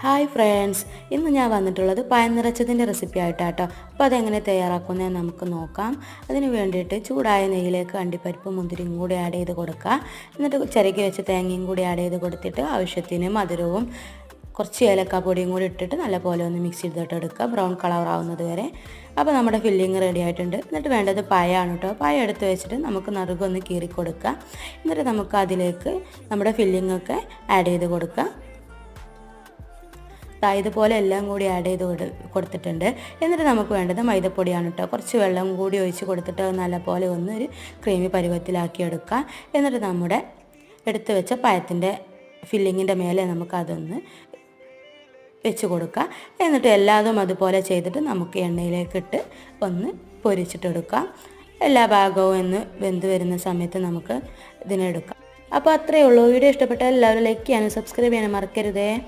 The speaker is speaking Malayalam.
ഹായ് ഫ്രണ്ട്സ്, ഇന്ന് ഞാൻ വന്നിട്ടുള്ളത് പഴം നിറച്ചതിൻ്റെ റെസിപ്പി ആയിട്ടാട്ടോ. അപ്പോൾ അതെങ്ങനെ തയ്യാറാക്കുന്നത് നമുക്ക് നോക്കാം. അതിന് വേണ്ടിയിട്ട് ചൂടായ നെയ്യിലേക്ക് അണ്ടിപ്പരിപ്പ് മുന്തിരിയും കൂടി ആഡ് ചെയ്ത് കൊടുക്കുക. എന്നിട്ട് ചിരകി വെച്ച് തേങ്ങയും കൂടി ആഡ് ചെയ്ത് കൊടുത്തിട്ട് ആവശ്യത്തിന് മധുരവും കുറച്ച് ഏലക്കാപ്പൊടിയും കൂടി ഇട്ടിട്ട് നല്ലപോലെ ഒന്ന് മിക്സ് ചെയ്തിട്ട് എടുക്കുക, ബ്രൗൺ കളർ ആവുന്നത് വരെ. അപ്പോൾ നമ്മുടെ ഫില്ലിങ് റെഡി ആയിട്ടുണ്ട്. എന്നിട്ട് വേണ്ടത് പഴമാണ് കേട്ടോ. പഴം എടുത്ത് വെച്ചിട്ട് നമുക്ക് നറുകൊന്ന് കീറി കൊടുക്കുക. എന്നിട്ട് നമുക്ക് അതിലേക്ക് നമ്മുടെ ഫില്ലിങ്ങൊക്കെ ആഡ് ചെയ്ത് കൊടുക്കുക. ഇതുപോലെ എല്ലാം കൂടി ആഡ് ചെയ്ത് കൊടുത്തിട്ടുണ്ട്. എന്നിട്ട് നമുക്ക് വേണ്ടത് മൈദപ്പൊടിയാണ് കേട്ടോ. കുറച്ച് വെള്ളം കൂടി ഒഴിച്ച് കൊടുത്തിട്ട് നല്ലപോലെ ഒന്ന് ഒരു ക്രീമി പരുവത്തിലാക്കി എടുക്കുക. എന്നിട്ട് നമ്മുടെ എടുത്ത് വെച്ച പഴത്തിൻ്റെ ഫില്ലിങ്ങിൻ്റെ മേലെ നമുക്കതൊന്ന് വെച്ച് കൊടുക്കുക. എന്നിട്ട് എല്ലാതും അതുപോലെ ചെയ്തിട്ട് നമുക്ക് എണ്ണയിലേക്കിട്ട് ഒന്ന് പൊരിച്ചിട്ടെടുക്കാം. എല്ലാ ഭാഗവും ഒന്ന് വെന്ത് വരുന്ന സമയത്ത് നമുക്ക് ഇതിനെടുക്കാം. അപ്പോൾ അത്രയേ ഉള്ളൂ. വീഡിയോ ഇഷ്ടപ്പെട്ടാൽ എല്ലാവരും ലൈക്ക് ചെയ്യാനും സബ്സ്ക്രൈബ് ചെയ്യാനും മറക്കരുതേ.